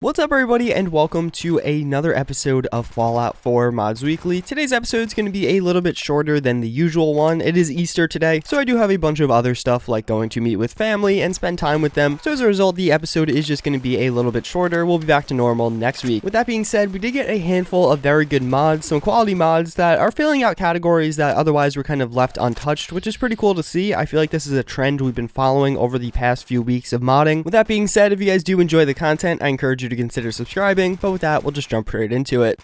What's up everybody and welcome to another episode of Fallout 4 Mods Weekly. Today's episode is going to be a little bit shorter than the usual one. It is Easter today, so I do have a bunch of other stuff like going to meet with family and spend time with them. So as a result, the episode is just going to be a little bit shorter. We'll be back to normal next week. With that being said, we did get a handful of very good mods, some quality mods that are filling out categories that otherwise were kind of left untouched, which is pretty cool to see. I feel like this is a trend we've been following over the past few weeks of modding. With that being said, if you guys do enjoy the content, I encourage you to consider subscribing, but with that, we'll just jump right into it.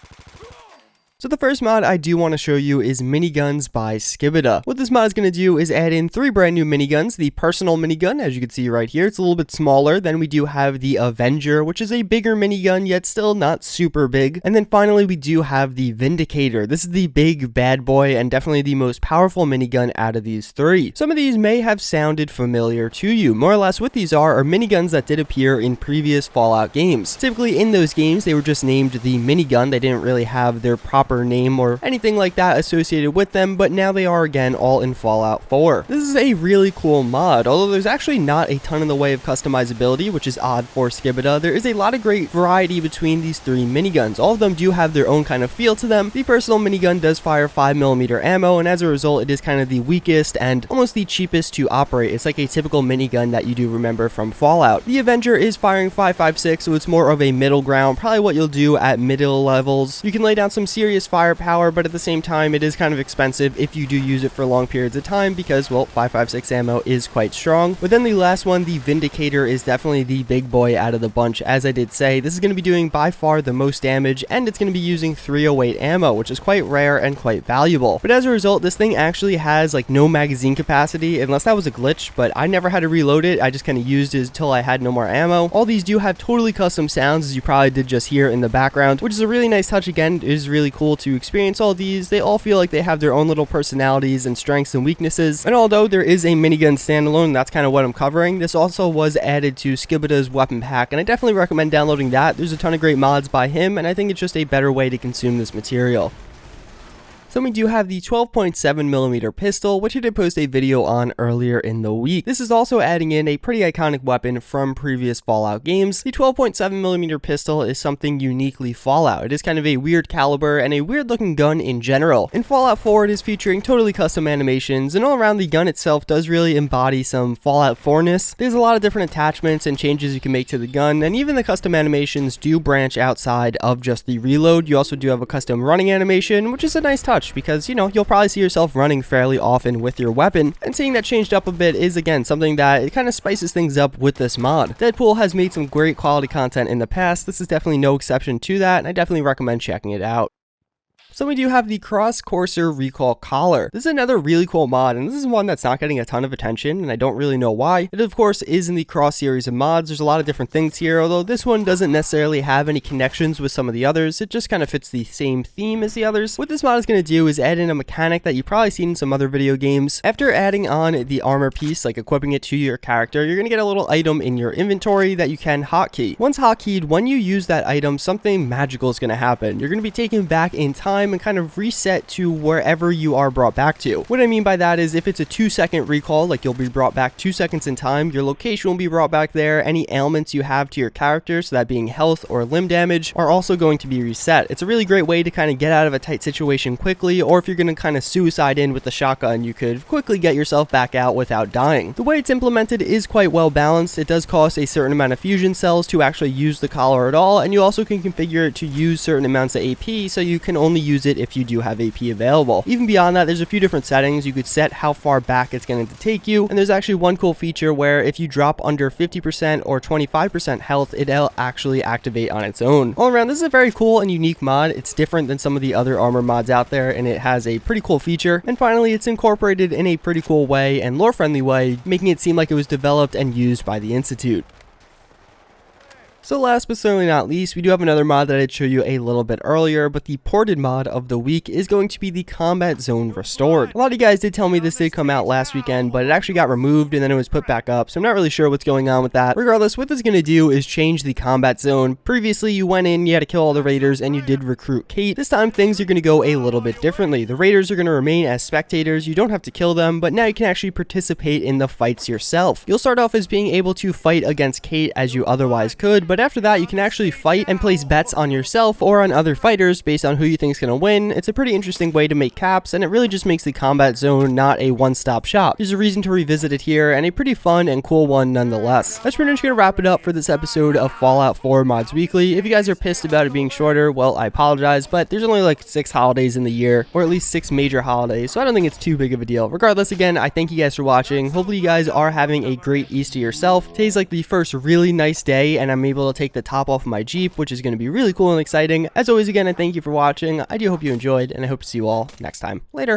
So the first mod I do want to show you is Miniguns by Skibida. What this mod is going to do is add in 3 brand new miniguns. The personal minigun, as you can see right here, it's a little bit smaller. Then we do have the Avenger, which is a bigger minigun, yet still not super big. And then finally, we do have the Vindicator. This is the big bad boy and definitely the most powerful minigun out of these 3. Some of these may have sounded familiar to you. More or less what these are miniguns that did appear in previous Fallout games. Typically in those games, they were just named the minigun. They didn't really have their proper name or anything like that associated with them, but now they are again all in Fallout 4. This is a really cool mod, although there's actually not a ton in the way of customizability, which is odd for Skibida. There is a lot of great variety between these 3 miniguns. All of them do have their own kind of feel to them. The personal minigun does fire 5mm ammo, and as a result, it is kind of the weakest and almost the cheapest to operate. It's like a typical minigun that you do remember from Fallout. The Avenger is firing 5.56, so it's more of a middle ground, probably what you'll do at middle levels. You can lay down some serious firepower, but at the same time, it is kind of expensive if you do use it for long periods of time because, well, 5.56 ammo is quite strong. But then the last one, the Vindicator, is definitely the big boy out of the bunch. As I did say, this is going to be doing by far the most damage, and it's going to be using 308 ammo, which is quite rare and quite valuable. But as a result, this thing actually has like no magazine capacity, unless that was a glitch, but I never had to reload it. I just kind of used it until I had no more ammo. All these do have totally custom sounds, as you probably did just hear in the background, which is a really nice touch. Again, it is really cool to experience all these. They all feel like they have their own little personalities and strengths and weaknesses. And although there is a minigun standalone, that's kind of what I'm covering, this also was added to Skibida's weapon pack, and I definitely recommend downloading that. There's a ton of great mods by him, and I think it's just a better way to consume this material. Then we do have the 12.7mm pistol, which I did post a video on earlier in the week. This is also adding in a pretty iconic weapon from previous Fallout games. The 12.7mm pistol is something uniquely Fallout. It is kind of a weird caliber and a weird looking gun in general. In Fallout 4, it is featuring totally custom animations, and all around the gun itself does really embody some Fallout 4-ness. There's a lot of different attachments and changes you can make to the gun, and even the custom animations do branch outside of just the reload. You also do have a custom running animation, which is a nice touch, because, you know, you'll probably see yourself running fairly often with your weapon, and seeing that changed up a bit is, again, something that it kind of spices things up with this mod. Deadpool has made some great quality content in the past. This is definitely no exception to that, and I definitely recommend checking it out. So we do have the Cross Courser Recall Collar. This is another really cool mod, and this is one that's not getting a ton of attention, and I don't really know why. It, of course, is in the Cross series of mods. There's a lot of different things here, although this one doesn't necessarily have any connections with some of the others. It just kind of fits the same theme as the others. What this mod is going to do is add in a mechanic that you've probably seen in some other video games. After adding on the armor piece, like equipping it to your character, you're going to get a little item in your inventory that you can hotkey. Once hotkeyed, when you use that item, something magical is going to happen. You're going to be taken back in time and kind of reset to wherever you are brought back to. What I mean by that is if it's a 2-second recall, like you'll be brought back 2 seconds in time, your location will be brought back there. Any ailments you have to your character, so that being health or limb damage, are also going to be reset. It's a really great way to kind of get out of a tight situation quickly, or if you're going to kind of suicide in with the shotgun, you could quickly get yourself back out without dying. The way it's implemented is quite well balanced. It does cost a certain amount of fusion cells to actually use the collar at all, and you also can configure it to use certain amounts of AP, so you can only use it if you do have AP available. Even beyond that, there's a few different settings. You could set how far back it's going to take you, and there's actually one cool feature where if you drop under 50% or 25% health, it'll actually activate on its own. All around, this is a very cool and unique mod. It's different than some of the other armor mods out there, and it has a pretty cool feature. And finally, it's incorporated in a pretty cool way and lore-friendly way, making it seem like it was developed and used by the Institute. So last but certainly not least, we do have another mod that I'd show you a little bit earlier, but the ported mod of the week is going to be the Combat Zone Restored. A lot of you guys did tell me this did come out last weekend, but it actually got removed and then it was put back up, so I'm not really sure what's going on with that. Regardless, what this is going to do is change the combat zone. Previously, you went in, you had to kill all the raiders, and you did recruit Kate. This time, things are going to go a little bit differently. The raiders are going to remain as spectators. You don't have to kill them, but now you can actually participate in the fights yourself. You'll start off as being able to fight against Kate as you otherwise could, but but after that you can actually fight and place bets on yourself or on other fighters based on who you think is going to win. It's a pretty interesting way to make caps, and it really just makes the combat zone not a one-stop shop. There's a reason to revisit it here, and a pretty fun and cool one nonetheless. That's pretty much going to wrap it up for this episode of Fallout 4 Mods Weekly. If you guys are pissed about it being shorter, well, I apologize, but there's only like 6 holidays in the year, or at least 6 major holidays, so I don't think it's too big of a deal. Regardless, again, I thank you guys for watching. Hopefully you guys are having a great Easter yourself. Today's like the first really nice day, and I'm able to take the top off my Jeep, which is going to be really cool and exciting. As always, again, I thank you for watching. I do hope you enjoyed, and I hope to see you all next time. Later.